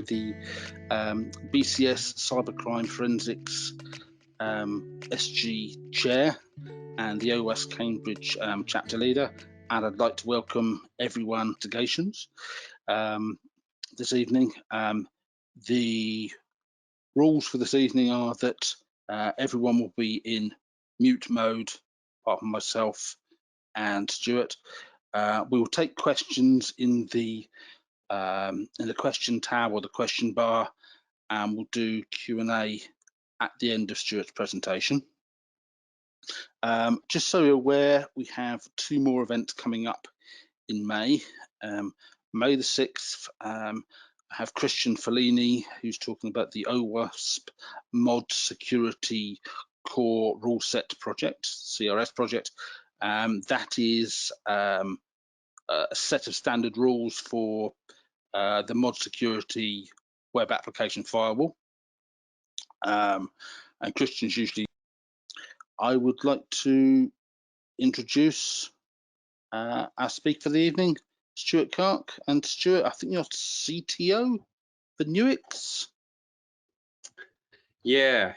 the BCS Cybercrime Forensics SG Chair and the OS Cambridge Chapter Leader, and I'd like to welcome everyone to Gations this evening. The rules for this evening are that everyone will be in mute mode, apart from myself and Stuart. We will take questions in the question tab or the question bar, and we'll do Q&A at the end of Stuart's presentation. Just so you're aware, we have two more events coming up in May. May the 6th, I have Christian Fellini, who's talking about the OWASP Mod Security Core Rule Set Project, CRS project. That is a set of standard rules for the mod security web application firewall. And Christian's usually. I would like to introduce our speaker for the evening, Stuart Clark. And Stuart, I think you're CTO for Nuix. Yeah.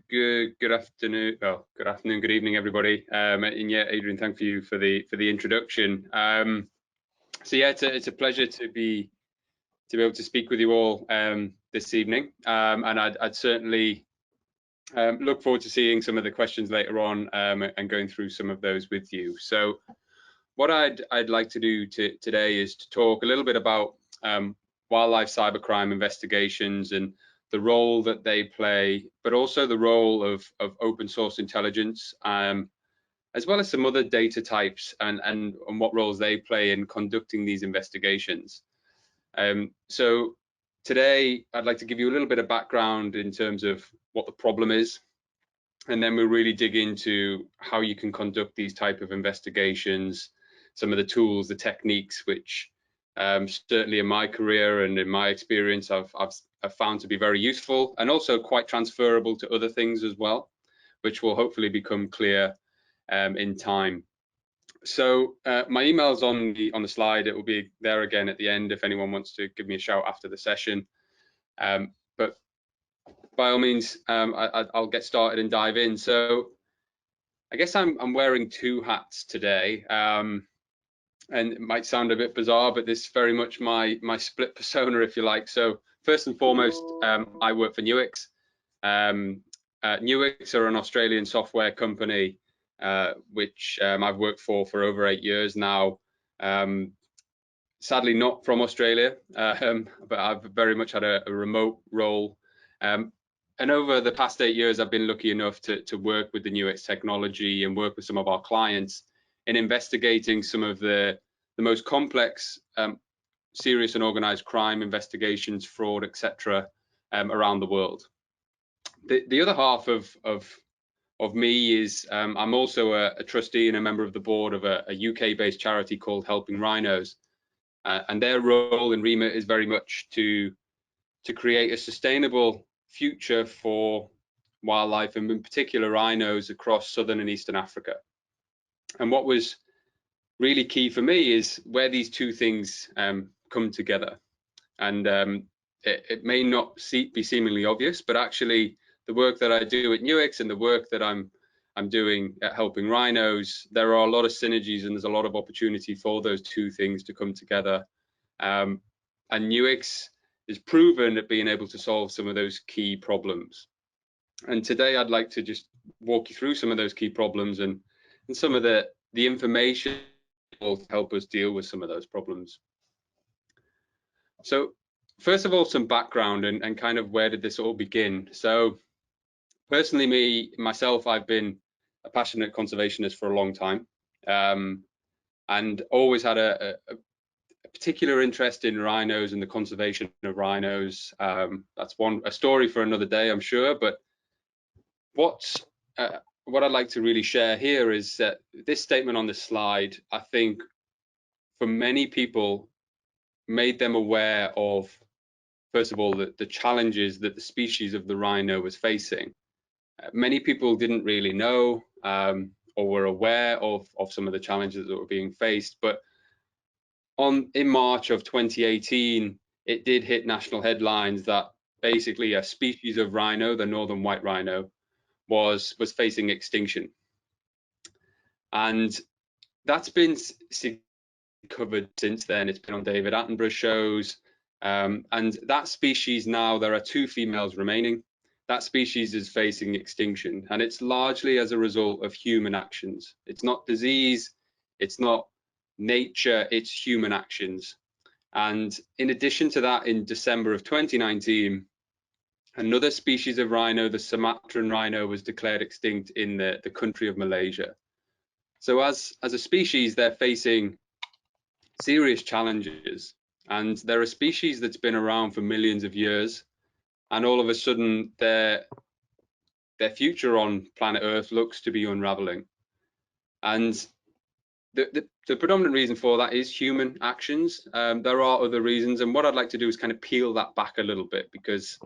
Good afternoon. Oh, good afternoon, good evening, everybody. And yeah, Adrian, thank you for the introduction. So yeah, it's a pleasure to be able to speak with you all this evening. And I'd certainly look forward to seeing some of the questions later on and going through some of those with you. So what I'd like to do today is to talk a little bit about wildlife cybercrime investigations and the role that they play, but also the role of open source intelligence, as well as some other data types and what roles they play in conducting these investigations. So today, I'd like to give you a little bit of background in terms of what the problem is, and then we'll really dig into how you can conduct these type of investigations, some of the tools, the techniques, which certainly in my career and in my experience, I've found to be very useful and also quite transferable to other things as well, which will hopefully become clear in time. So my email's on the slide. It will be there again at the end if anyone wants to give me a shout after the session. But by all means, I'll get started and dive in. So I guess I'm wearing two hats today, and it might sound a bit bizarre, but this is very much my split persona, if you like. So first and foremost, I work for Nuix. Nuix are an Australian software company which I've worked for over 8 years now. Sadly not from Australia, but I've very much had a remote role. And over the past 8 years, I've been lucky enough to work with the Nuix technology and work with some of our clients in investigating some of the most complex, serious and organized crime investigations, fraud, etc., around the world. The other half of me is I'm also a trustee and a member of the board of a UK-based charity called Helping Rhinos, and their role and remit is very much to create a sustainable future for wildlife, and in particular rhinos across southern and eastern Africa. And what was really key for me is where these two things come together. And it may not be seemingly obvious, but actually the work that I do at Nuix and the work that I'm doing at Helping Rhinos, there are a lot of synergies and there's a lot of opportunity for those two things to come together. And Nuix is proven at being able to solve some of those key problems. And today I'd like to just walk you through some of those key problems and some of the information will help us deal with some of those problems. So first of all, some background and kind of where did this all begin? So personally, myself, I've been a passionate conservationist for a long time, and always had a particular interest in rhinos and the conservation of rhinos. That's a story for another day, I'm sure. But what I'd like to really share here is that this statement on this slide, I think, for many people, made them aware of, first of all, the challenges that the species of the rhino was facing. Many people didn't really know or were aware of some of the challenges that were being faced, but in March of 2018, it did hit national headlines that basically a species of rhino, the northern white rhino, was facing extinction. And that's been covered since then. It's been on David Attenborough's shows. And that species now, there are 2 females remaining. That species is facing extinction, and it's largely as a result of human actions. It's not disease, it's not nature, it's human actions. And in addition to that, in December of 2019, another species of rhino, the Sumatran rhino, was declared extinct in the country of Malaysia. So as a species, they're facing serious challenges, and they're a species that's been around for millions of years, and all of a sudden their future on planet Earth looks to be unraveling. And the predominant reason for that is human actions. There are other reasons, and what I'd like to do is kind of peel that back a little bit, because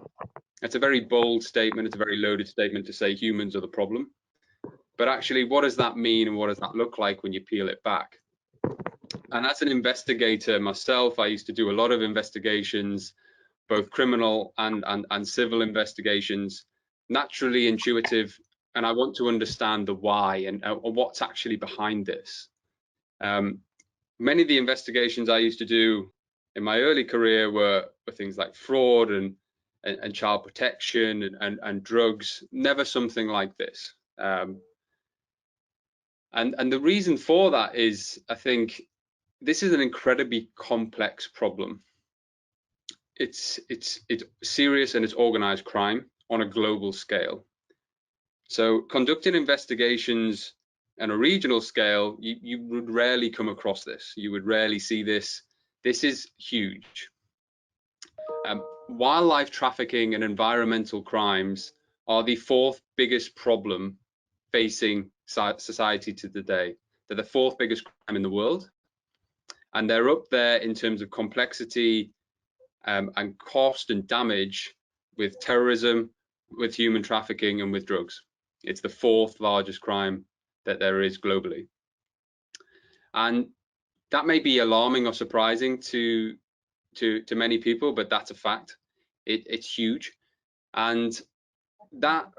it's a very bold statement, it's a very loaded statement to say humans are the problem. But actually, what does that mean, and what does that look like when you peel it back? And as an investigator myself, I used to do a lot of investigations, both criminal and civil investigations, naturally intuitive, and I want to understand the why and what's actually behind this. Many of the investigations I used to do in my early career were things like fraud and child protection and drugs, never something like this. And the reason for that is, I think, this is an incredibly complex problem. It's serious, and it's organized crime on a global scale. So conducting investigations on a regional scale, you would rarely come across this. You would rarely see this. This is huge. Wildlife trafficking and environmental crimes are the 4th biggest problem facing society to today. They're the 4th biggest crime in the world, and they're up there in terms of complexity and cost and damage with terrorism, with human trafficking, and with drugs. It's the 4th largest crime that there is globally. And that may be alarming or surprising to many people, but that's a fact. It's huge. And that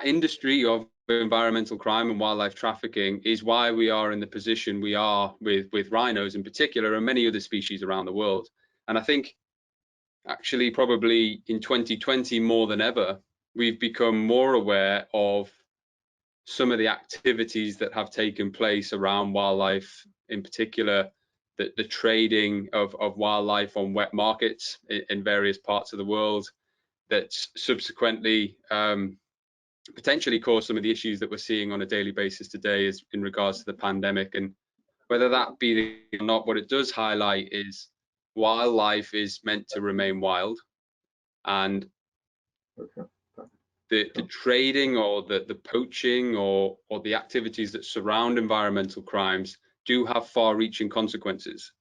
industry of environmental crime and wildlife trafficking is why we are in the position we are with rhinos in particular, and many other species around the world. And I think actually probably in 2020 more than ever, we've become more aware of some of the activities that have taken place around wildlife, in particular the trading of wildlife on wet markets in various parts of the world, that subsequently potentially caused some of the issues that we're seeing on a daily basis today is in regards to the pandemic. And whether that be or not, what it does highlight is wildlife is meant to remain wild, and the trading or the poaching or the activities that surround environmental crimes do have far-reaching consequences.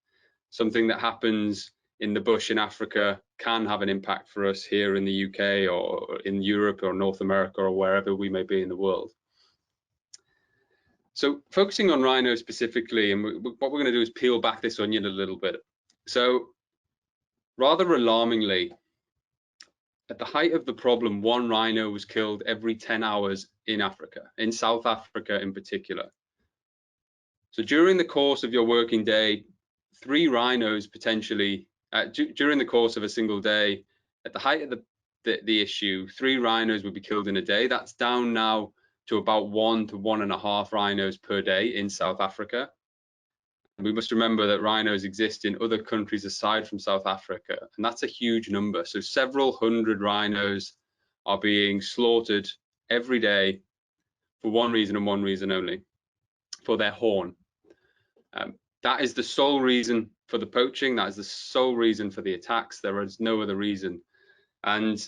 Something that happens in the bush in Africa can have an impact for us here in the UK or in Europe or North America or wherever we may be in the world. So focusing on rhino specifically, and what we're going to do is peel back this onion a little bit. So rather alarmingly, at the height of the problem, 1 rhino was killed every 10 hours in Africa, in South Africa in particular. So during the course of your working day, 3 rhinos potentially, during the course of a single day, at the height of the issue, 3 rhinos would be killed in a day. That's down now to about 1 to 1.5 rhinos per day in South Africa. We must remember that rhinos exist in other countries aside from South Africa, and that's a huge number. So several hundred rhinos are being slaughtered every day for one reason and one reason only, for their horn. That is the sole reason for the poaching. That is the sole reason for the attacks. There is no other reason. And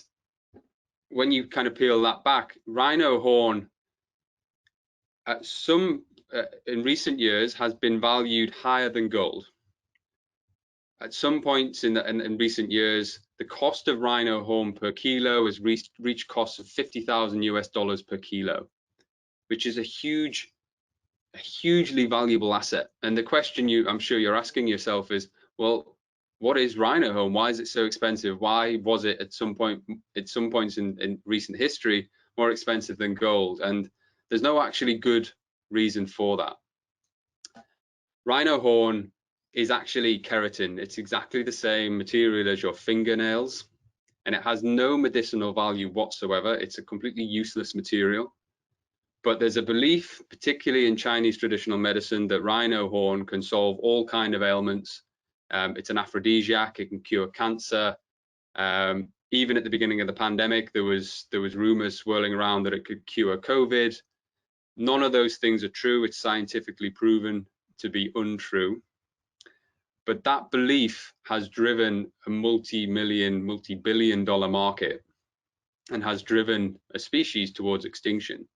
when you kind of peel that back, rhino horn in recent years has been valued higher than gold. At some points in recent years, the cost of rhino horn per kilo has reached costs of $50,000 per kilo, which is a hugely valuable asset. And the question I'm sure you're asking yourself is, well, what is rhino horn? Why is it so expensive? Why was it at some points in recent history more expensive than gold? And there's no actually good reason for that. Rhino horn is actually keratin. It's exactly the same material as your fingernails, and it has no medicinal value whatsoever. It's a completely useless material. But there's a belief, particularly in Chinese traditional medicine, that rhino horn can solve all kinds of ailments. It's an aphrodisiac. It can cure cancer. Even at the beginning of the pandemic, there was rumors swirling around that it could cure COVID. None of those things are true. It's scientifically proven to be untrue. But that belief has driven a multi-million, multi-billion-dollar market and has driven a species towards extinction.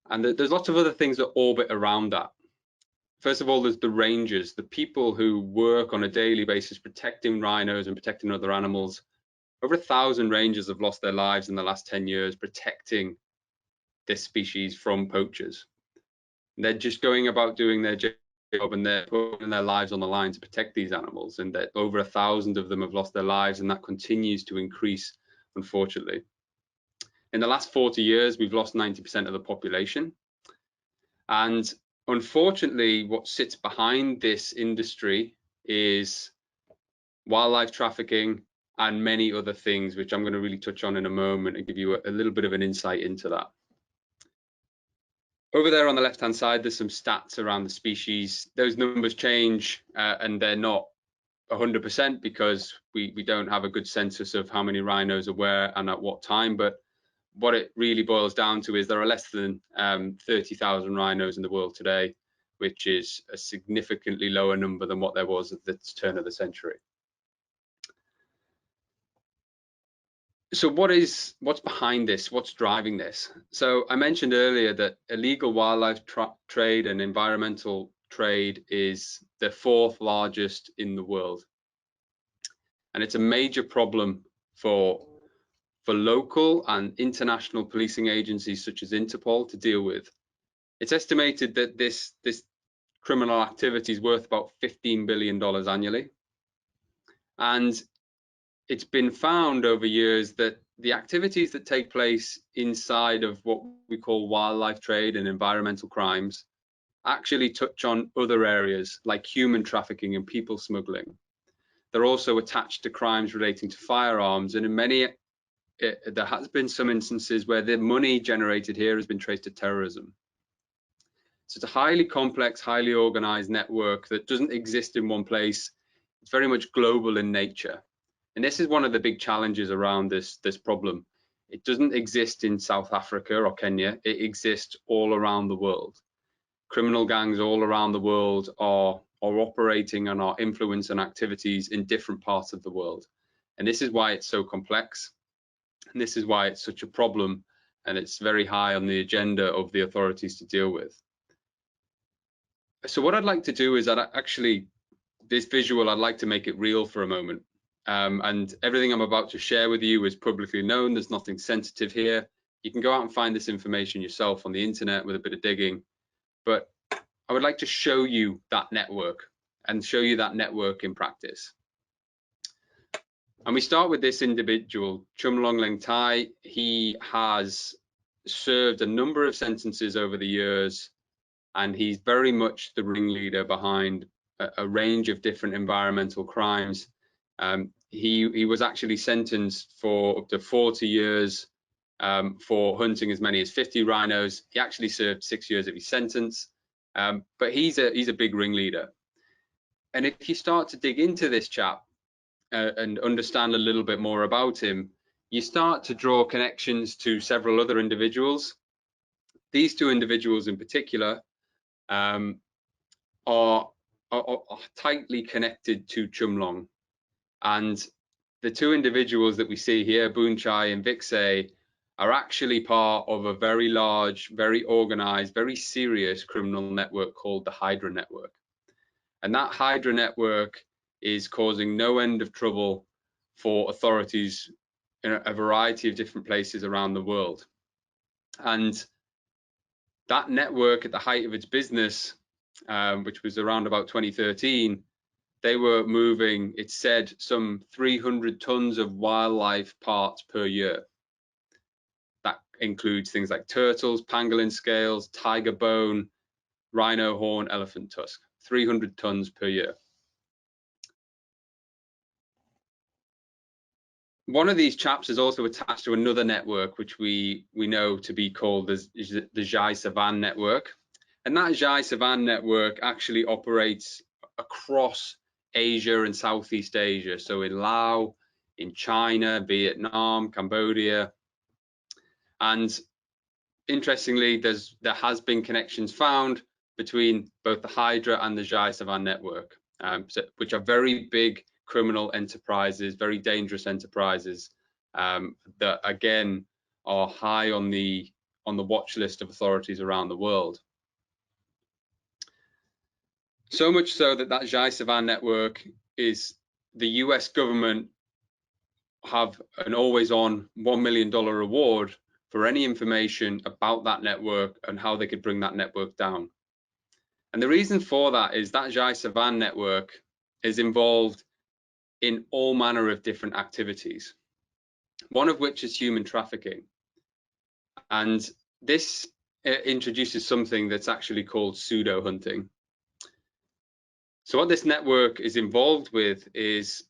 And there's lots of other things that orbit around that. First of all, there's the rangers, the people who work on a daily basis protecting rhinos and protecting other animals. Over 1,000 rangers have lost their lives in the last 10 years protecting this species from poachers. They're just going about doing their job, and they're putting their lives on the line to protect these animals, and that over 1,000 of them have lost their lives, and that continues to increase, unfortunately. In the last 40 years, we've lost 90% of the population. And unfortunately, what sits behind this industry is wildlife trafficking and many other things, which I'm going to really touch on in a moment and give you a little bit of an insight into that. Over there on the left-hand side, there's some stats around the species. Those numbers change, and they're not 100% because we don't have a good census of how many rhinos are where and at what time. But what it really boils down to is there are less than 30,000 rhinos in the world today, which is a significantly lower number than what there was at the turn of the century. So what's behind this? What's driving this? So I mentioned earlier that illegal wildlife trade and environmental trade is the 4th largest in the world. And it's a major problem for local and international policing agencies such as Interpol to deal with. It's estimated that this criminal activity is worth about $15 billion annually. And it's been found over years that the activities that take place inside of what we call wildlife trade and environmental crimes actually touch on other areas like human trafficking and people smuggling. They're also attached to crimes relating to firearms, and in many there has been some instances where the money generated here has been traced to terrorism. So it's a highly complex, highly organized network that doesn't exist in one place. It's very much global in nature. And this is one of the big challenges around this problem. It doesn't exist in South Africa or Kenya. It exists all around the world. Criminal gangs all around the world are operating and are influencing activities in different parts of the world. And this is why it's so complex. And this is why it's such a problem, and it's very high on the agenda of the authorities to deal with. So what I'd like to do is this visual, I'd like to make it real for a moment. And everything I'm about to share with you is publicly known. There's nothing sensitive here. You can go out and find this information yourself on the internet with a bit of digging. But I would like to show you that network and show you that network in practice. And we start with this individual, Chum Long Leng Tai. He has served a number of sentences over the years, and he's very much the ringleader behind a range of different environmental crimes. He was actually sentenced for up to 40 years for hunting as many as 50 rhinos. He actually served 6 years of his sentence, but he's a big ringleader. And if you start to dig into this chap and understand a little bit more about him, you start to draw connections to several other individuals. These two individuals in particular are tightly connected to Chum Long. And the two individuals that we see here, Boon Chai and Vixay, are actually part of a very large, very organized, very serious criminal network called the Hydra Network. And that Hydra Network is causing no end of trouble for authorities in a variety of different places around the world. And that network at the height of its business, which was around about 2013, they were moving, it said, some 300 tons of wildlife parts per year. That includes things like turtles, pangolin scales, tiger bone, rhino horn, elephant tusk, 300 tons per year. One of these chaps is also attached to another network, which we know to be called the Jai Savan network. And that Jai Savan network actually operates across Asia and Southeast Asia. So in Laos, in China, Vietnam, Cambodia. And interestingly, there has been connections found between both the Hydra and the Jai Savan network, which are very big criminal enterprises, very dangerous enterprises that again are high on the watch list of authorities around the world. So much so that Jai Savan network is the US government have an always-on $1 million reward for any information about that network and how they could bring that network down. And the reason for that is that Jai Savan network is involved in all manner of different activities, one of which is human trafficking. And this introduces something that's actually called pseudo hunting. So what this network is involved with is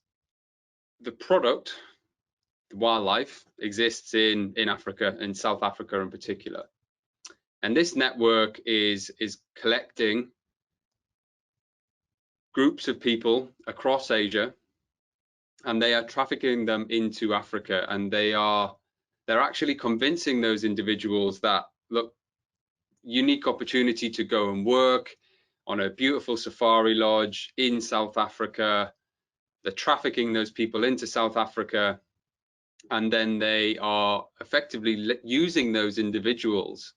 the product, the wildlife, exists in Africa, in South Africa in particular. And this network is collecting groups of people across Asia, and they are trafficking them into Africa, and they're actually convincing those individuals that, look, unique opportunity to go and work on a beautiful safari lodge in South Africa. They're trafficking those people into South Africa, and then they are effectively using those individuals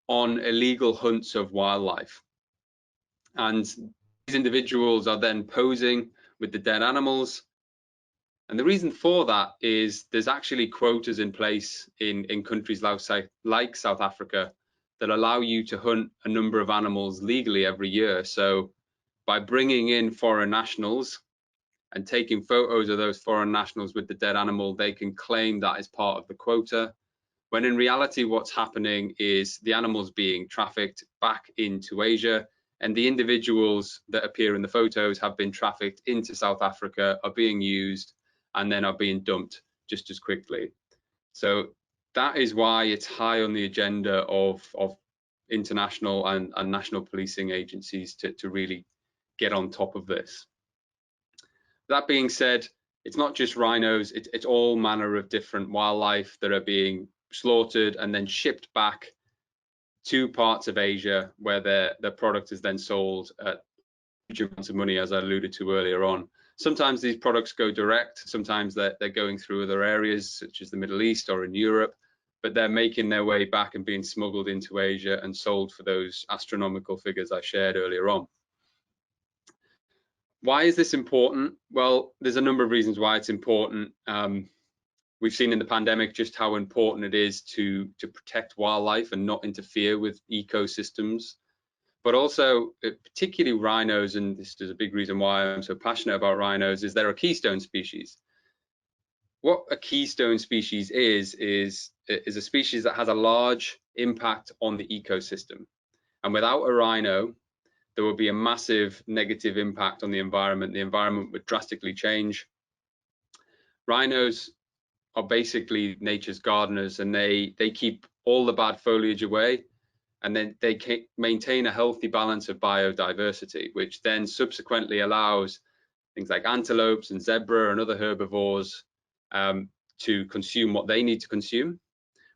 on illegal hunts of wildlife. And these individuals are then posing with the dead animals. And the reason for that is there's actually quotas in place in countries like South Africa that allow you to hunt a number of animals legally every year. So by bringing in foreign nationals and taking photos of those foreign nationals with the dead animal, they can claim that as part of the quota, when in reality what's happening is the animals being trafficked back into Asia, and the individuals that appear in the photos have been trafficked into South Africa, are being used, and then are being dumped just as quickly. So that is why it's high on the agenda of international and national policing agencies to really get on top of this. That being said, it's not just rhinos, it's all manner of different wildlife that are being slaughtered and then shipped back to parts of Asia where their product is then sold at huge amounts of money, as I alluded to earlier on. Sometimes these products go direct, sometimes they're going through other areas such as the Middle East or in Europe, but they're making their way back and being smuggled into Asia and sold for those astronomical figures I shared earlier on. Why is this important? Well, there's a number of reasons why it's important. We've seen in the pandemic just how important it is to protect wildlife and not interfere with ecosystems. But also, particularly rhinos, and this is a big reason why I'm so passionate about rhinos, is they're a keystone species. What a keystone species is a species that has a large impact on the ecosystem. And without a rhino, there will be a massive negative impact on the environment. The environment would drastically change. Rhinos are basically nature's gardeners, and they keep all the bad foliage away, and then they maintain a healthy balance of biodiversity, which then subsequently allows things like antelopes and zebra and other herbivores to consume what they need to consume,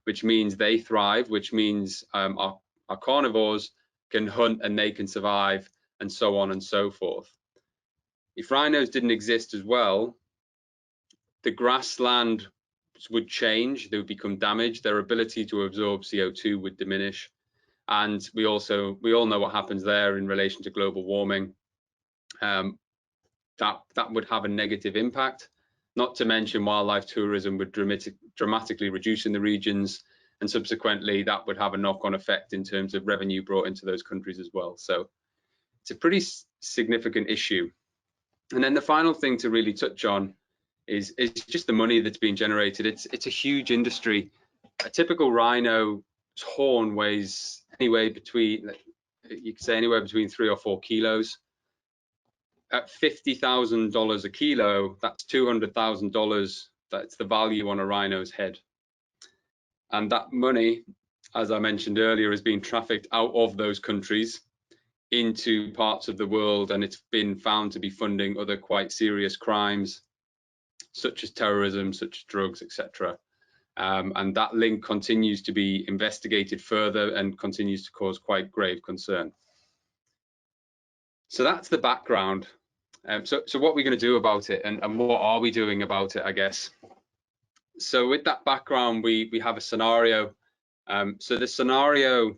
which means they thrive, which means our carnivores can hunt and they can survive, and so on and so forth. If rhinos didn't exist as well, the grassland would change, they would become damaged, their ability to absorb CO2 would diminish. And we all know what happens there in relation to global warming. That would have a negative impact, not to mention wildlife tourism would dramatically reduce in the regions, and subsequently that would have a knock-on effect in terms of revenue brought into those countries as well. So it's a pretty significant issue. And then the final thing to really touch on is just the money that's being generated. It's a huge industry. A typical rhino's horn weighs anywhere between, you could say, anywhere between 3 or 4 kilos. At $50,000 a kilo, that's $200,000. That's the value on a rhino's head. And that money, as I mentioned earlier, is being trafficked out of those countries into parts of the world, and it's been found to be funding other quite serious crimes, such as terrorism, such as drugs, etc. And that link continues to be investigated further and continues to cause quite grave concern. So that's the background. So what are we going to do about it, and what are we doing about it, I guess? So with that background, we have a scenario. So the scenario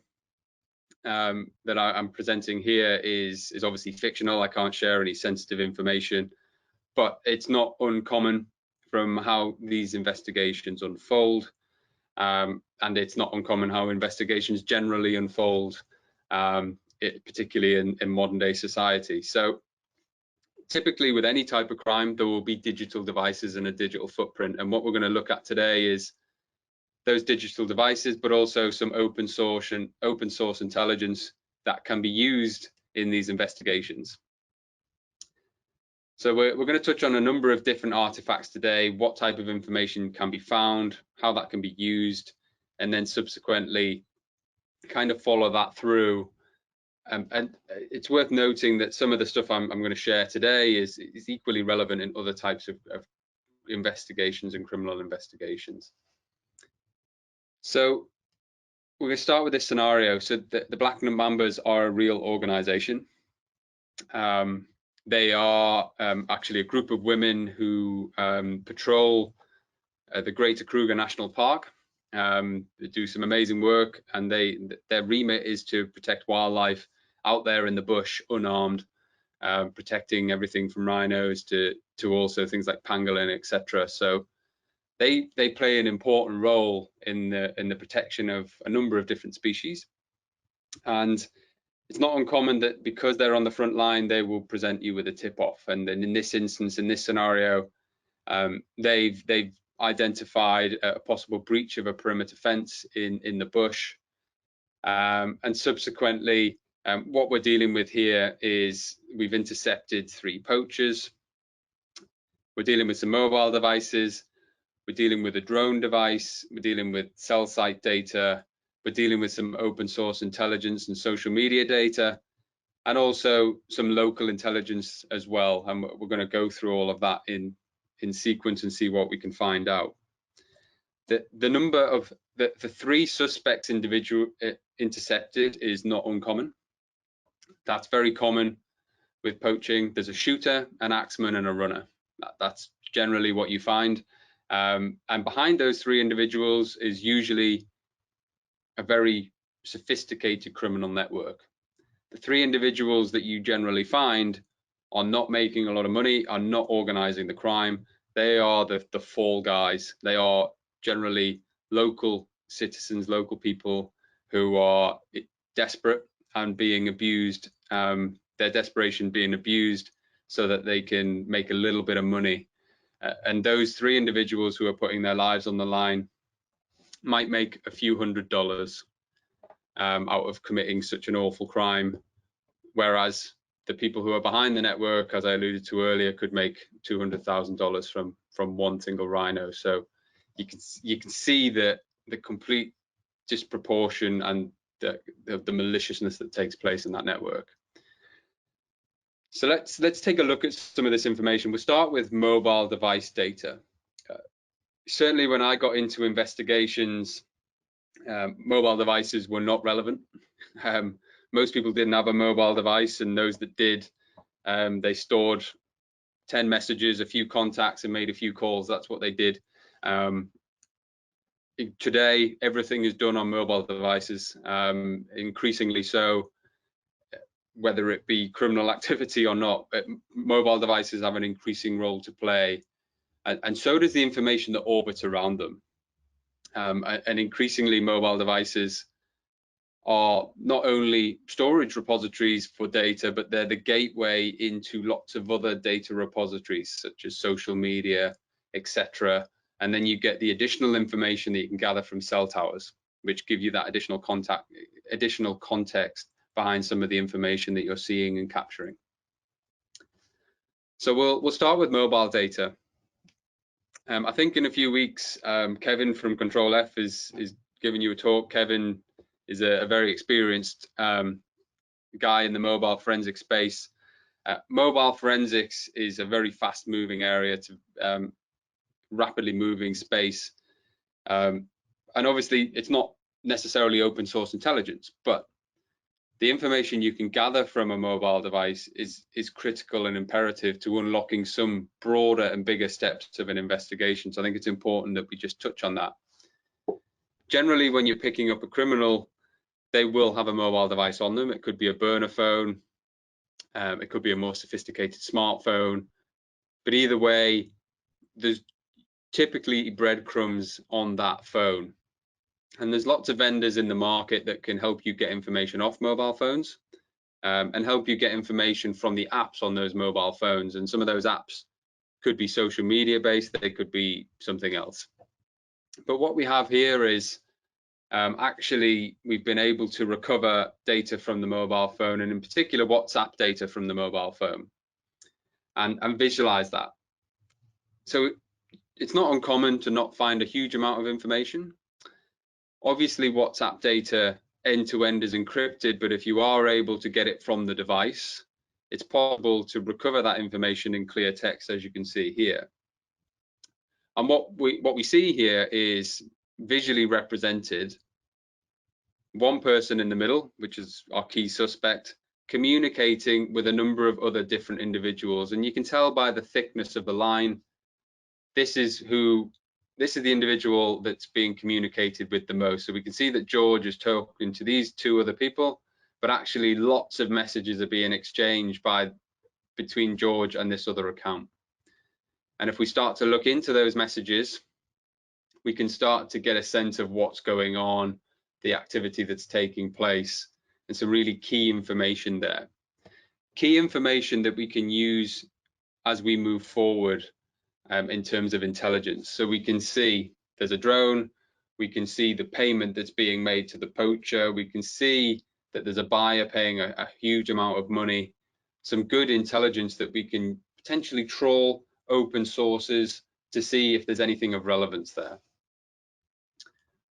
that I'm presenting here is obviously fictional. I can't share any sensitive information, but it's not uncommon from how these investigations unfold, and it's not uncommon how investigations generally unfold, particularly in modern day society. So typically with any type of crime, there will be digital devices and a digital footprint, and what we're going to look at today is those digital devices, but also some open source intelligence that can be used in these investigations. So we're going to touch on a number of different artifacts today, what type of information can be found, how that can be used, and then subsequently kind of follow that through. And it's worth noting that some of the stuff I'm going to share today is equally relevant in other types of investigations and criminal investigations. So we're going to start with this scenario. So the Black Mambas are a real organization. They are actually a group of women who patrol the Greater Kruger National Park. They do some amazing work, and their remit is to protect wildlife out there in the bush, unarmed, protecting everything from rhinos to also things like pangolin, etc. So they play an important role in the protection of a number of different species, and it's not uncommon that because they're on the front line, they will present you with a tip-off. And then in this instance, in this scenario, they've identified a possible breach of a perimeter fence in the bush, and subsequently, what we're dealing with here is we've intercepted 3 poachers. We're dealing with some mobile devices. We're dealing with a drone device. We're dealing with cell site data. We're dealing with some open source intelligence and social media data, and also some local intelligence as well. And we're going to go through all of that in sequence and see what we can find out. The number of the 3 suspects intercepted is not uncommon. That's very common with poaching. There's a shooter, an axeman, and a runner. That's generally what you find. And behind those 3 individuals is usually a very sophisticated criminal network. The 3 individuals that you generally find are not making a lot of money, are not organizing the crime. They are the fall guys. They are generally local citizens, local people who are desperate and being abused, their desperation being abused so that they can make a little bit of money. And those 3 individuals who are putting their lives on the line might make a few $100s out of committing such an awful crime, whereas the people who are behind the network, as I alluded to earlier, could make $200,000 from one single rhino. So you can see the complete disproportion and the maliciousness that takes place in that network. So let's take a look at some of this information. We'll start with mobile device data. Certainly when I got into investigations, mobile devices were not relevant. Most people didn't have a mobile device, and those that did, they stored 10 messages, a few contacts, and made a few calls. That's what they did. Today, everything is done on mobile devices, increasingly so, whether it be criminal activity or not. Mobile devices have an increasing role to play, and so does the information that orbits around them. And increasingly, mobile devices are not only storage repositories for data, but they're the gateway into lots of other data repositories, such as social media, etc. And then you get the additional information that you can gather from cell towers, which give you that additional context behind some of the information that you're seeing and capturing. So we'll start with mobile data. I think in a few weeks, Kevin from Control F is giving you a talk. Kevin is a very experienced guy in the mobile forensic space. Mobile forensics is a very fast-moving area, to rapidly moving space, and obviously it's not necessarily open source intelligence, but the information you can gather from a mobile device is critical and imperative to unlocking some broader and bigger steps of an investigation. So I think it's important that we just touch on that. Generally, when you're picking up a criminal, they will have a mobile device on them. It could be a burner phone, it could be a more sophisticated smartphone, but either way, there's typically breadcrumbs on that phone. And there's lots of vendors in the market that can help you get information off mobile phones, and help you get information from the apps on those mobile phones. And some of those apps could be social media based, they could be something else. But what we have here is actually we've been able to recover data from the mobile phone, and in particular WhatsApp data from the mobile phone, and visualize that. So it's not uncommon to not find a huge amount of information. Obviously, WhatsApp data end-to-end is encrypted, but if you are able to get it from the device, it's possible to recover that information in clear text, as you can see here. And what we see here is visually represented one person in the middle, which is our key suspect, communicating with a number of other different individuals. And you can tell by the thickness of the line, this is the individual that's being communicated with the most. So we can see that George is talking to these two other people, but actually lots of messages are being exchanged between George and this other account. And if we start to look into those messages, we can start to get a sense of what's going on, the activity that's taking place, and some really key information there. Key information that we can use as we move forward in terms of intelligence. So we can see there's a drone, we can see the payment that's being made to the poacher, we can see that there's a buyer paying a huge amount of money, some good intelligence that we can potentially trawl open sources to see if there's anything of relevance there.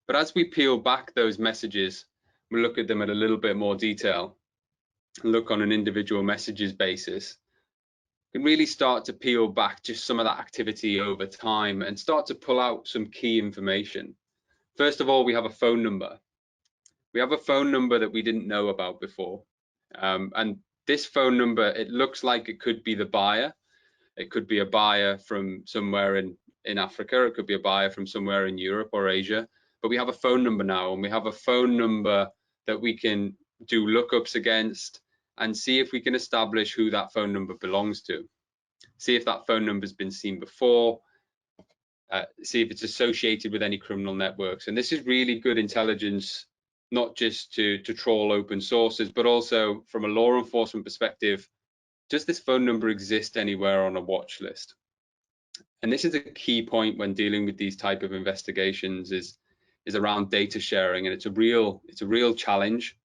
But as we peel back those messages, we look at them at a little bit more detail, look on an individual messages basis, can really start to peel back just some of that activity over time and start to pull out some key information. First of all, we have a phone number. We have a phone number that we didn't know about before. And this phone number, it looks like it could be the buyer. It could be a buyer from somewhere in Africa. It could be a buyer from somewhere in Europe or Asia. But we have a phone number now, and we have a phone number that we can do lookups against and see if we can establish who that phone number belongs to. See if that phone number has been seen before, see if it's associated with any criminal networks. And this is really good intelligence, not just to trawl open sources, but also from a law enforcement perspective, does this phone number exist anywhere on a watch list? And this is a key point when dealing with these type of investigations is around data sharing, and it's a real challenge.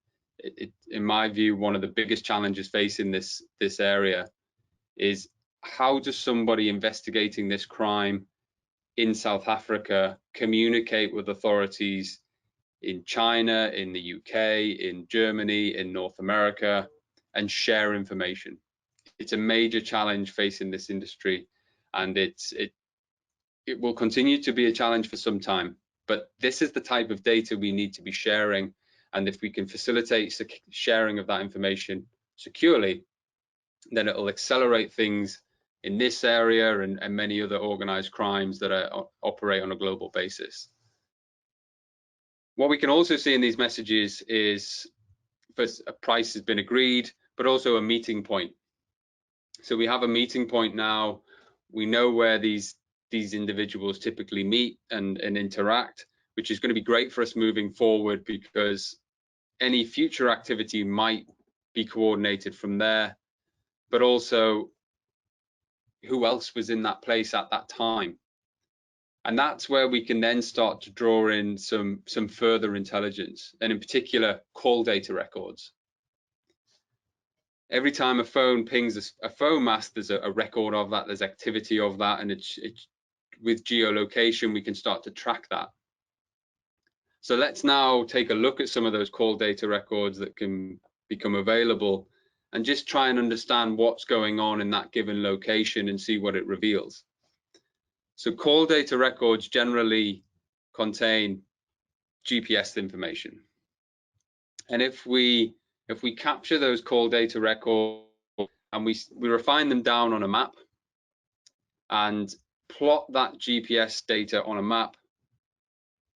In my view, one of the biggest challenges facing this area is how does somebody investigating this crime in South Africa communicate with authorities in China, in the UK, in Germany, in North America, and share information? It's a major challenge facing this industry, and it will continue to be a challenge for some time. But this is the type of data we need to be sharing, and if we can facilitate sharing of that information securely, then it will accelerate things in this area and many other organized crimes that operate on a global basis. What we can also see in these messages is first, a price has been agreed, but also a meeting point. So we have a meeting point now. We know where these individuals typically meet and interact, which is going to be great for us moving forward, because any future activity might be coordinated from there, but also who else was in that place at that time. And that's where we can then start to draw in some further intelligence, and in particular, call data records. Every time a phone pings a phone mast, there's a record of that, there's activity of that, and it's with geolocation, we can start to track that. So let's now take a look at some of those call data records that can become available and just try and understand what's going on in that given location and see what it reveals. So call data records generally contain GPS information. And if we capture those call data records and we refine them down on a map and plot that GPS data on a map,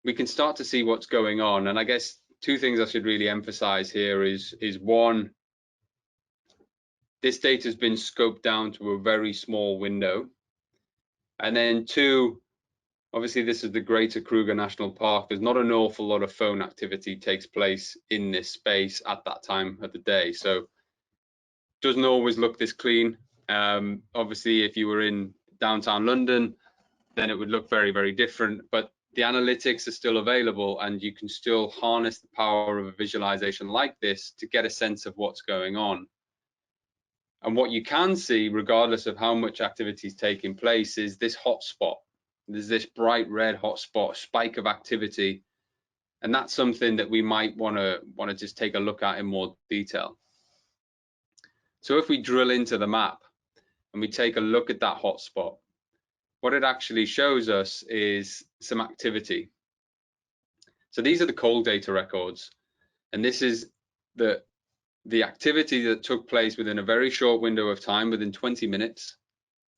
we can start to see what's going on. And I guess two things I should really emphasize here is one, this data has been scoped down to a very small window. And then two, obviously this is the Greater Kruger National Park. There's not an awful lot of phone activity takes place in this space at that time of the day. So it doesn't always look this clean. Obviously, if you were in downtown London, then it would look very, very different. But the analytics are still available, and you can still harness the power of a visualization like this to get a sense of what's going on. And what you can see, regardless of how much activity is taking place, is this hotspot. There's this bright red hotspot, spike of activity, and that's something that we might want to just take a look at in more detail. So if we drill into the map and we take a look at that hotspot, what it actually shows us is some activity. So these are the call data records, and this is the activity that took place within a very short window of time, within 20 minutes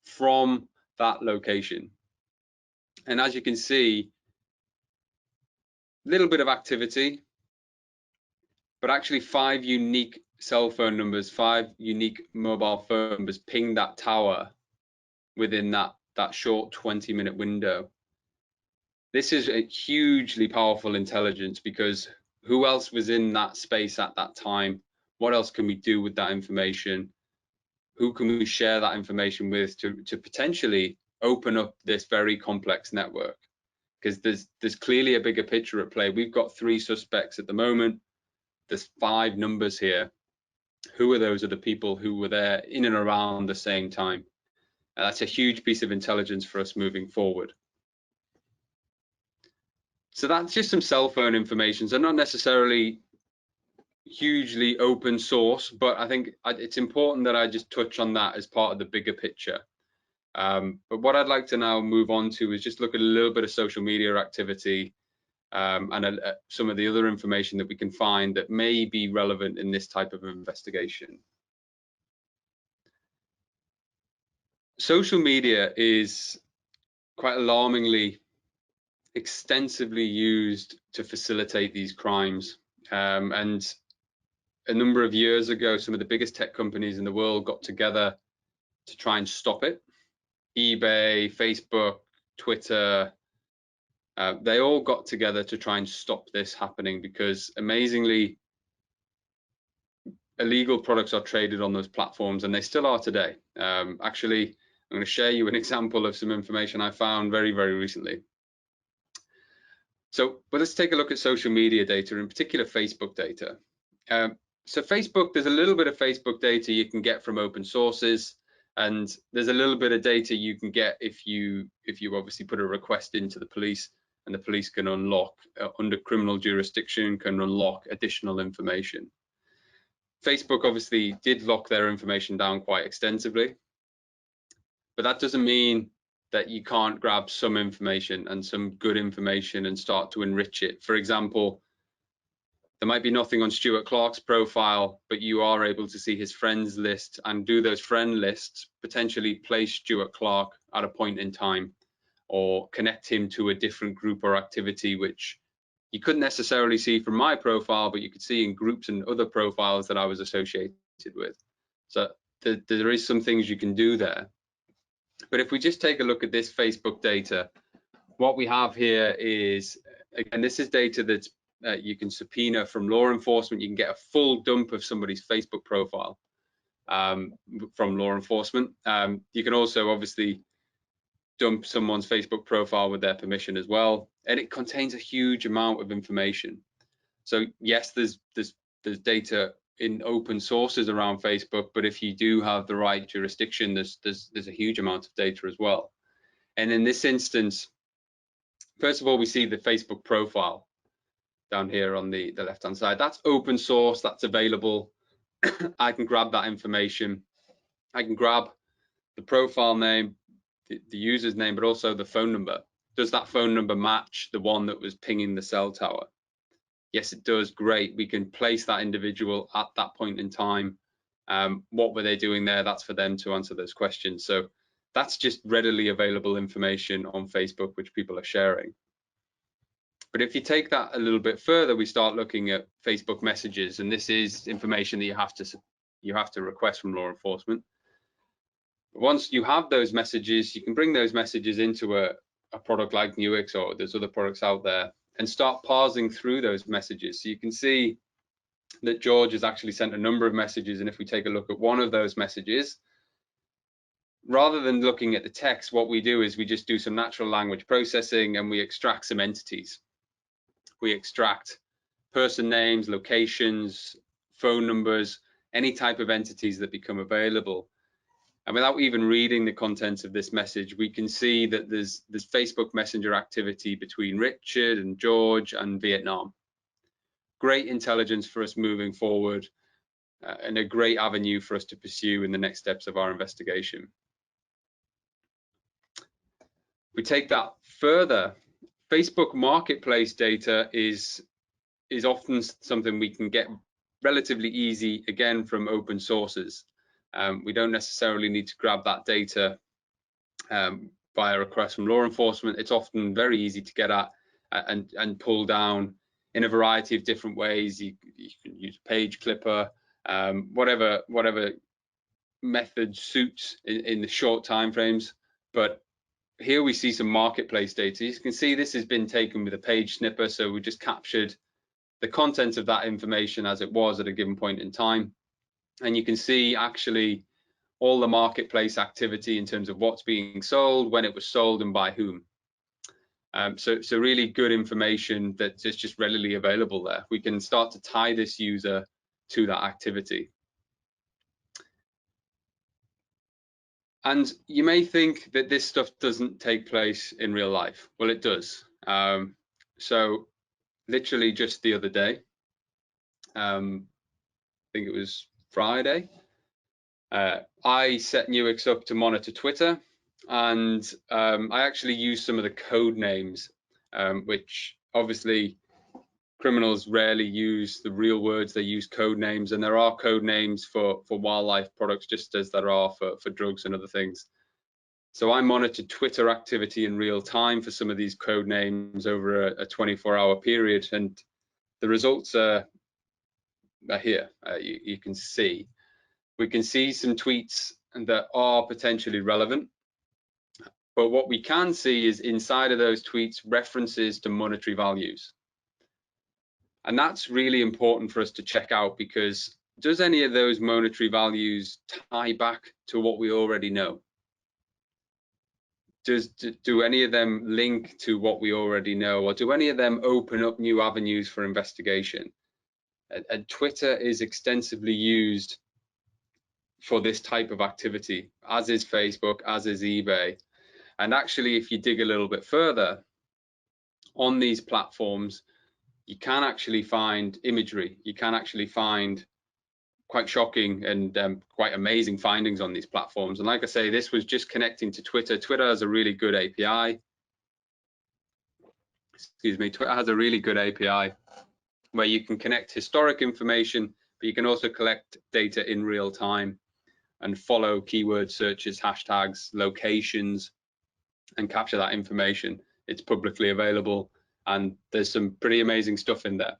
from that location. And as you can see, a little bit of activity, but actually 5 unique cell phone numbers, 5 unique mobile phone numbers pinged that tower within that short 20-minute window. This is a hugely powerful intelligence, because who else was in that space at that time? What else can we do with that information? Who can we share that information with to potentially open up this very complex network? Because there's clearly a bigger picture at play. We've got 3 suspects at the moment. There's 5 numbers here. Who are those other people who were there in and around the same time? And that's a huge piece of intelligence for us moving forward. So that's just some cell phone information. So not necessarily hugely open source, but I think it's important that I just touch on that as part of the bigger picture. But what I'd like to now move on to is just look at a little bit of social media activity and some of the other information that we can find that may be relevant in this type of investigation. Social media is quite alarmingly extensively used to facilitate these crimes. And a number of years ago, some of the biggest tech companies in the world got together to try and stop it. eBay, Facebook, Twitter, they all got together to try and stop this happening, because amazingly, illegal products are traded on those platforms, and they still are today. Actually, I'm going to share you an example of some information I found very, very recently. But let's take a look at social media data, in particular Facebook data. So Facebook, there's a little bit of Facebook data you can get from open sources, and there's a little bit of data you can get if you obviously put a request into the police, and the police can unlock, under criminal jurisdiction, can unlock additional information. Facebook obviously did lock their information down quite extensively, but that doesn't mean that you can't grab some information and some good information and start to enrich it. For example, there might be nothing on Stuart Clark's profile, but you are able to see his friends list, and do those friend lists potentially place Stuart Clark at a point in time, or connect him to a different group or activity, which you couldn't necessarily see from my profile, but you could see in groups and other profiles that I was associated with. So there is some things you can do there. But if we just take a look at this Facebook data, what we have here is, again, this is data that's You can subpoena from law enforcement. You can get a full dump of somebody's Facebook profile from law enforcement. You can also obviously dump someone's Facebook profile with their permission as well, and it contains a huge amount of information. So yes, there's data in open sources around Facebook, but if you do have the right jurisdiction, there's a huge amount of data as well. And in this instance, first of all, we see the Facebook profile down here on the left-hand side. That's open source, that's available. I can grab that information. I can grab the profile name, the user's name, but also the phone number. Does that phone number match the one that was pinging the cell tower? Yes, it does. Great. We can place that individual at that point in time. What were they doing there? That's for them to answer those questions. So that's just readily available information on Facebook, which people are sharing. But if you take that a little bit further, we start looking at Facebook messages, and this is information that you have to request from law enforcement. Once you have those messages, you can bring those messages into a product like Nuix, or there's other products out there, and start parsing through those messages. So you can see that George has actually sent a number of messages, and if we take a look at one of those messages, rather than looking at the text, what we do is we just do some natural language processing and we extract some entities. We extract person names, locations, phone numbers, any type of entities that become available. And without even reading the contents of this message, we can see that there's Facebook Messenger activity between Richard and George and Vietnam. Great intelligence for us moving forward, and a great avenue for us to pursue in the next steps of our investigation. We take that further. Facebook Marketplace data is often something we can get relatively easy, again, from open sources. We don't necessarily need to grab that data via request from law enforcement. It's often very easy to get at and pull down in a variety of different ways. You can use Page Clipper, whatever method suits in the short time frames. But here we see some marketplace data. You can see this has been taken with a page snipper, so we just captured the content of that information as it was at a given point in time. And you can see actually all the marketplace activity in terms of what's being sold, when it was sold, and by whom. So really good information that is just readily available there. We can start to tie this user to that activity. And you may think that this stuff doesn't take place in real life. Well, it does. So literally just the other day, I think it was Friday, I set Nuix up to monitor Twitter, and I actually used some of the code names, which obviously criminals rarely use the real words. They use code names, and there are code names for wildlife products, just as there are for drugs and other things. So I monitored Twitter activity in real time for some of these code names over a 24-hour period, and the results are here. You can see. We can see some tweets that are potentially relevant, but what we can see is inside of those tweets references to monetary values. And that's really important for us to check out, because does any of those monetary values tie back to what we already know? Do any of them link to what we already know, or do any of them open up new avenues for investigation? And Twitter is extensively used for this type of activity, as is Facebook, as is eBay. And actually, if you dig a little bit further on these platforms, you can actually find imagery. You can actually find quite shocking and quite amazing findings on these platforms. And like I say, this was just connecting to Twitter. Twitter has a really good API. Excuse me, Twitter has a really good API where you can connect historic information, but you can also collect data in real time and follow keyword searches, hashtags, locations, and capture that information. It's publicly available, and there's some pretty amazing stuff in there.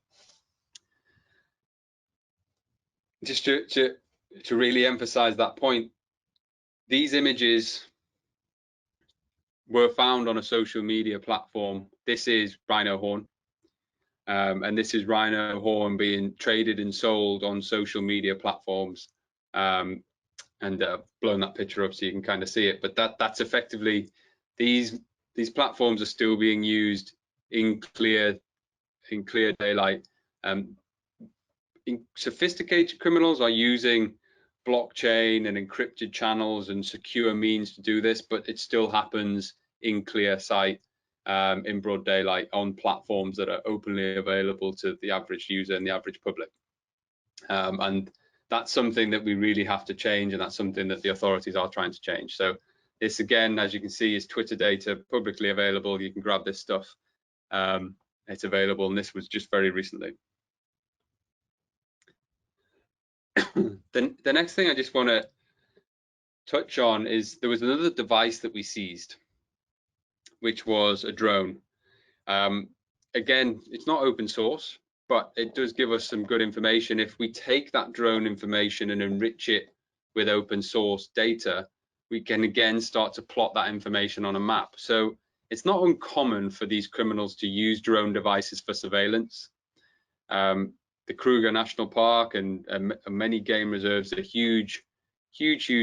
Just to really emphasize that point, these images were found on a social media platform. This is Rhino Horn. And this is rhino horn being traded and sold on social media platforms. And blown that picture up so you can kind of see it. But that's effectively, these platforms are still being used in clear daylight. Sophisticated criminals are using blockchain and encrypted channels and secure means to do this, but it still happens in clear sight, in broad daylight, on platforms that are openly available to the average user and the average public. And that's something that we really have to change, and that's something that the authorities are trying to change. So this, again, as you can see, is Twitter data, publicly available. You can grab this stuff. It's available, and this was just very recently. The next thing I just want to touch on is there was another device that we seized, which was a drone. Again, it's not open source, but it does give us some good information. If we take that drone information and enrich it with open source data, we can again start to plot that information on a map. So it's not uncommon for these criminals to use drone devices for surveillance. The Kruger National Park and many game reserves are huge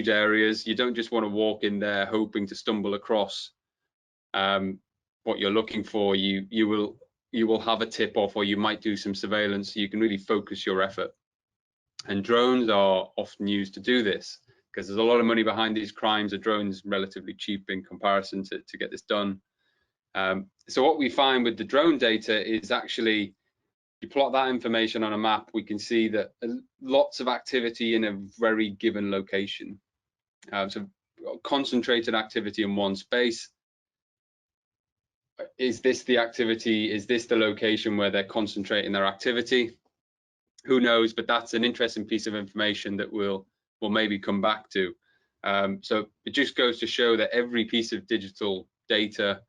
areas. You don't just want to walk in there hoping to stumble across what you're looking for. You will have a tip off, or you might do some surveillance, so you can really focus your effort. And drones are often used to do this because there's a lot of money behind these crimes. A drone's relatively cheap in comparison to get this done. So what we find with the drone data is actually, you plot that information on a map, we can see that lots of activity in a very given location. So concentrated activity in one space. Is this the activity? Is this the location where they're concentrating their activity? Who knows? But that's an interesting piece of information that we'll maybe come back to. So it just goes to show that every piece of digital data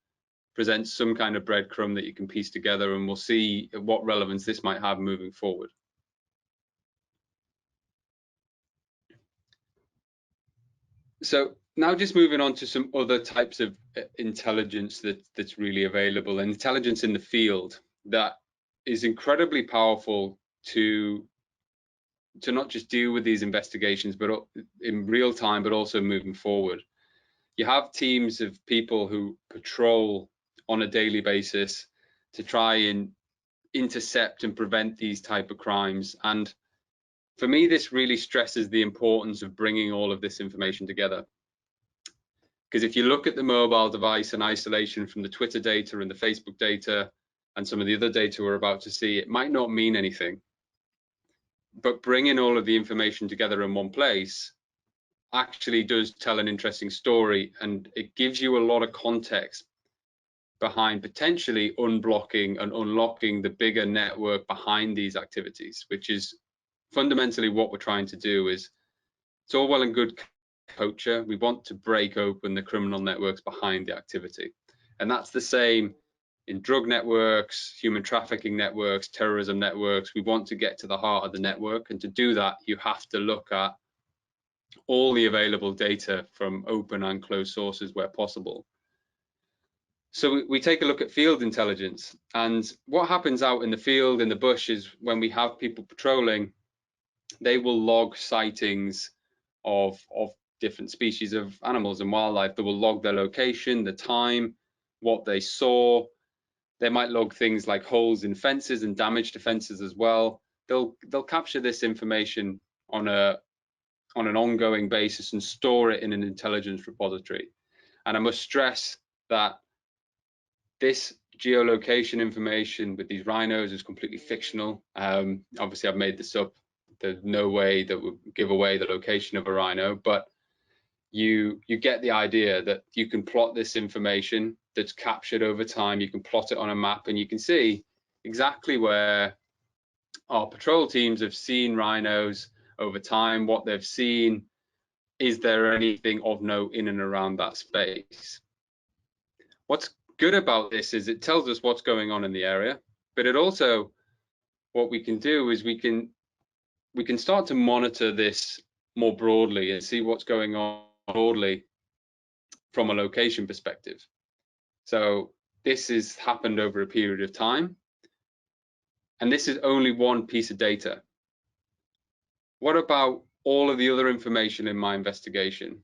presents some kind of breadcrumb that you can piece together, and we'll see what relevance this might have moving forward. So now just moving on to some other types of intelligence that's really available, and intelligence in the field that is incredibly powerful to not just deal with these investigations, but in real time, but also moving forward. You have teams of people who patrol on a daily basis to try and intercept and prevent these type of crimes. And for me, this really stresses the importance of bringing all of this information together. Because if you look at the mobile device in isolation from the Twitter data and the Facebook data and some of the other data we're about to see, it might not mean anything. But bringing all of the information together in one place actually does tell an interesting story, and it gives you a lot of context behind potentially unblocking and unlocking the bigger network behind these activities, which is fundamentally what we're trying to do. Is it's all well and good culture. We want to break open the criminal networks behind the activity, and that's the same in drug networks, human trafficking networks, terrorism networks. We want to get to the heart of the network, and to do that, you have to look at all the available data from open and closed sources where possible. So we take a look at field intelligence, and what happens out in the field, in the bush, is when we have people patrolling, they will log sightings of different species of animals and wildlife. They will log their location, the time, what they saw. They might log things like holes in fences and damage to fences as well. They'll capture this information on an ongoing basis and store it in an intelligence repository. And I must stress that this geolocation information with these rhinos is completely fictional. Obviously, I've made this up. There's no way that would give away the location of a rhino, but you get the idea that you can plot this information that's captured over time. You can plot it on a map, and you can see exactly where our patrol teams have seen rhinos over time, what they've seen. Is there anything of note in and around that space? What's good about this is it tells us what's going on in the area, but it also, what we can do is we can start to monitor this more broadly and see what's going on broadly from a location perspective. So this has happened over a period of time. And this is only one piece of data. What about all of the other information in my investigation?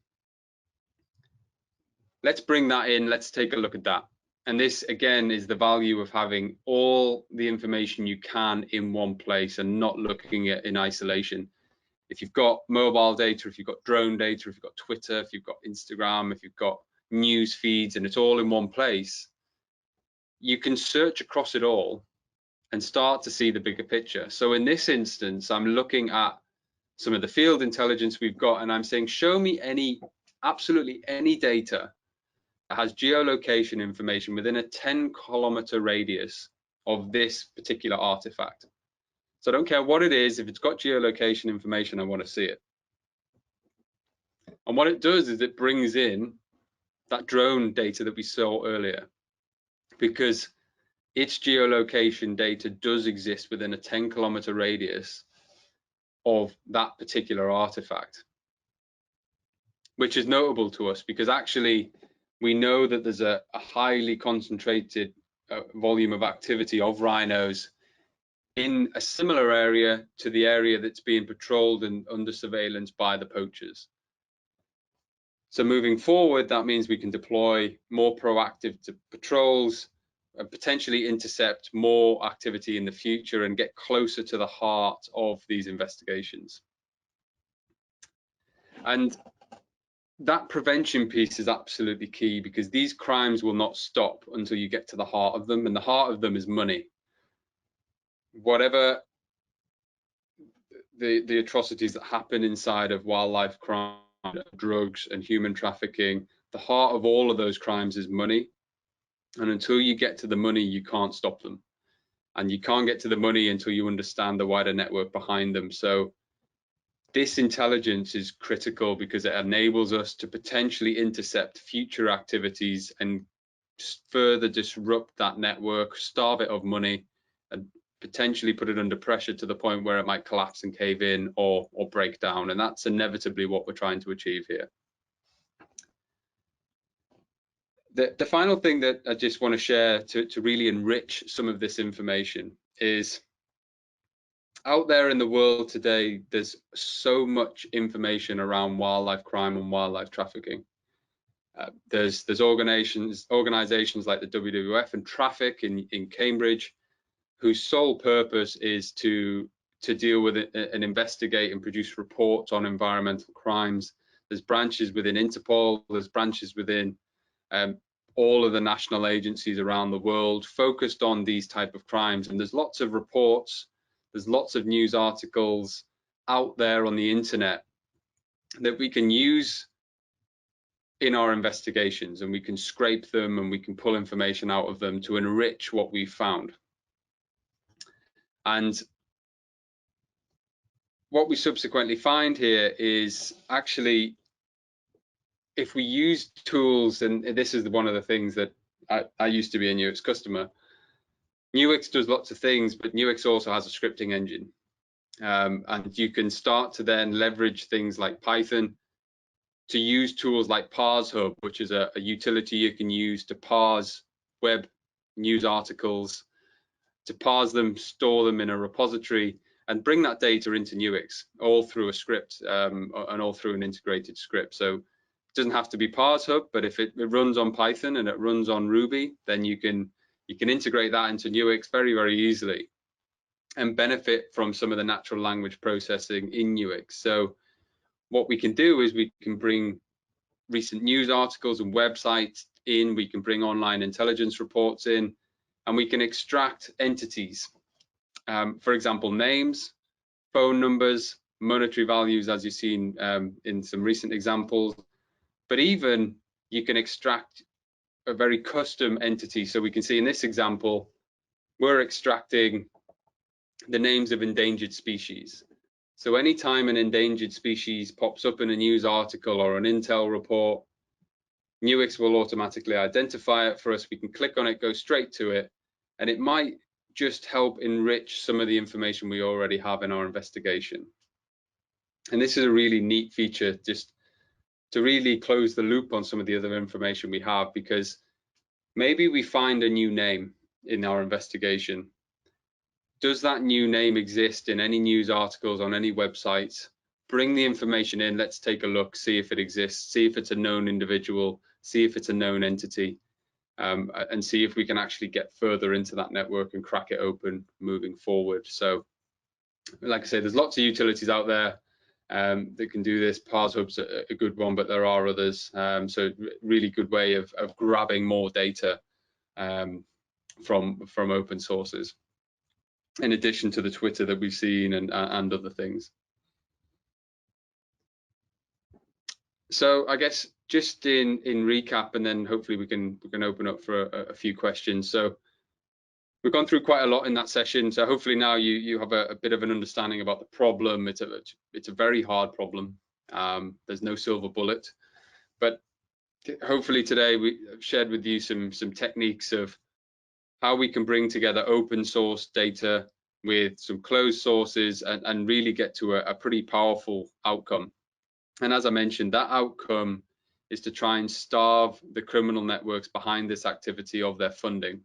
Let's bring that in. Let's take a look at that. And this, again, is the value of having all the information you can in one place and not looking at in isolation. If you've got mobile data, if you've got drone data, if you've got Twitter, if you've got Instagram, if you've got news feeds, and it's all in one place, you can search across it all and start to see the bigger picture. So in this instance, I'm looking at some of the field intelligence we've got, and I'm saying, show me absolutely any data that has geolocation information within a 10-kilometer radius of this particular artifact. So I don't care what it is, if it's got geolocation information, I want to see it. And what it does is it brings in that drone data that we saw earlier, because its geolocation data does exist within a 10-kilometer radius of that particular artifact, which is notable to us because actually we know that there's a highly concentrated volume of activity of rhinos in a similar area to the area that's being patrolled and under surveillance by the poachers. So moving forward, that means we can deploy more proactive patrols, potentially intercept more activity in the future and get closer to the heart of these investigations. And that prevention piece is absolutely key, because these crimes will not stop until you get to the heart of them, and the heart of them is money. Whatever the atrocities that happen inside of wildlife crime, drugs and human trafficking, the heart of all of those crimes is money. And until you get to the money, you can't stop them. And you can't get to the money until you understand the wider network behind them. So this intelligence is critical because it enables us to potentially intercept future activities and further disrupt that network, starve it of money, and potentially put it under pressure to the point where it might collapse and cave in or break down. And that's inevitably what we're trying to achieve here. The final thing that I just want to share to really enrich some of this information is, out there in the world today, there's so much information around wildlife crime and wildlife trafficking. There's organizations like the WWF and Traffic in Cambridge, whose sole purpose is to deal with it and investigate and produce reports on environmental crimes. There's branches within Interpol, there's branches within all of the national agencies around the world focused on these type of crimes. And there's lots of reports, there's lots of news articles out there on the internet that we can use in our investigations, and we can scrape them and we can pull information out of them to enrich what we've found. And what we subsequently find here is, actually, if we use tools, and this is one of the things that I used to be a Nuix customer. Nuix does lots of things, but Nuix also has a scripting engine. And you can start to then leverage things like Python to use tools like ParseHub, which is a utility you can use to parse web news articles, to parse them, store them in a repository, and bring that data into Nuix, all through a script and all through an integrated script. So it doesn't have to be ParseHub, but if it runs on Python and it runs on Ruby, then you can integrate that into Nuix very, very easily and benefit from some of the natural language processing in Nuix. So what we can do is we can bring recent news articles and websites in, we can bring online intelligence reports in, and we can extract entities. For example, names, phone numbers, monetary values, as you've seen in some recent examples, but even you can extract a very custom entity. So we can see in this example, we're extracting the names of endangered species. So anytime an endangered species pops up in a news article or an intel report, Nuix will automatically identify it for us. We can click on it, go straight to it, and it might just help enrich some of the information we already have in our investigation. And this is a really neat feature, just to really close the loop on some of the other information we have, because maybe we find a new name in our investigation. does that new name exist in any news articles, on any websites? Bring the information in, let's take a look, see if it exists, see if it's a known individual, see if it's a known entity, and see if we can actually get further into that network and crack it open moving forward. So like I say, there's lots of utilities out there that can do this. ParsHub's a good one, but there are others. So really good way of grabbing more data from open sources, in addition to the Twitter that we've seen and other things. So I guess just in recap, and then hopefully we can open up for a few questions. So we've gone through quite a lot in that session. So hopefully now you have a bit of an understanding about the problem. It's a very hard problem. There's no silver bullet, but hopefully today we've shared with you some techniques of how we can bring together open source data with some closed sources and really get to a pretty powerful outcome. And as I mentioned, that outcome is to try and starve the criminal networks behind this activity of their funding.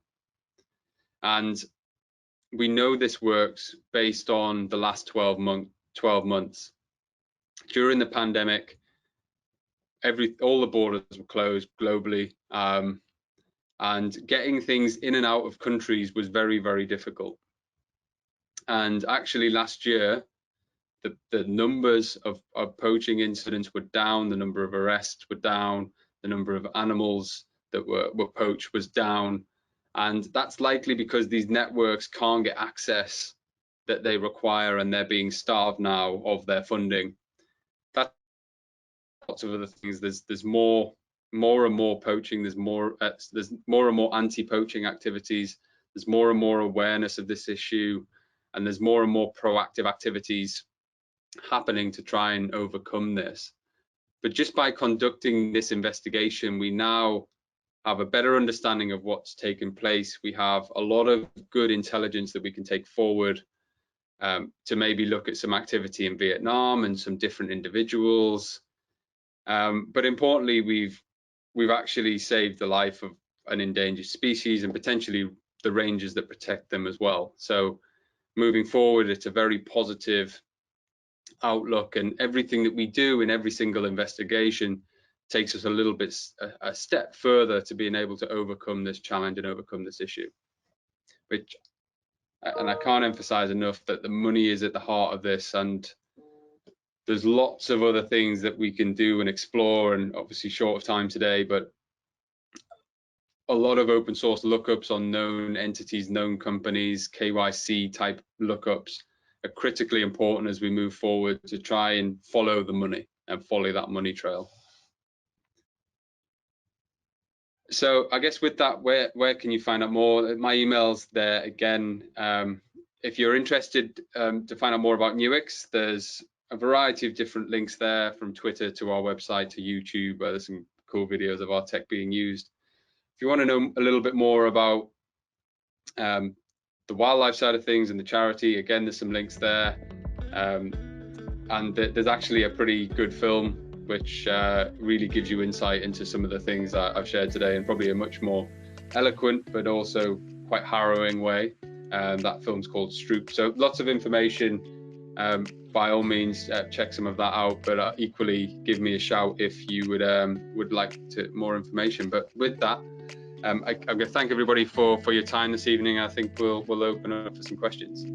And we know this works based on the last 12 months. During the pandemic, all the borders were closed globally, and getting things in and out of countries was very, very difficult. And actually last year, the numbers of poaching incidents were down, the number of arrests were down, the number of animals that were poached was down. And that's likely because these networks can't get access that they require, and they're being starved now of their funding. That's lots of other things. There's more and more poaching. There's more and more anti-poaching activities. There's more and more awareness of this issue, and there's more and more proactive activities happening to try and overcome this. But just by conducting this investigation, we now have a better understanding of what's taken place. We have a lot of good intelligence that we can take forward to maybe look at some activity in Vietnam and some different individuals. But importantly, we've actually saved the life of an endangered species and potentially the rangers that protect them as well. So moving forward, it's a very positive outlook, and everything that we do in every single investigation takes us a step further to being able to overcome this challenge and overcome this issue. And I can't emphasize enough that the money is at the heart of this, and there's lots of other things that we can do and explore, and obviously short of time today, but a lot of open source lookups on known entities, known companies, KYC type lookups are critically important as we move forward to try and follow the money and follow that money trail. So I guess with that, where can you find out more? My email's there again. If you're interested to find out more about Nuix, there's a variety of different links there, from Twitter to our website to YouTube, where there's some cool videos of our tech being used. If you want to know a little bit more about the wildlife side of things and the charity, again, there's some links there. And there's actually a pretty good film which really gives you insight into some of the things that I've shared today, in probably a much more eloquent but also quite harrowing way. That film's called Stroop. So lots of information. By all means, check some of that out, but equally give me a shout if you would like more information. But with that, I'm going to thank everybody for your time this evening. I think we'll open up for some questions.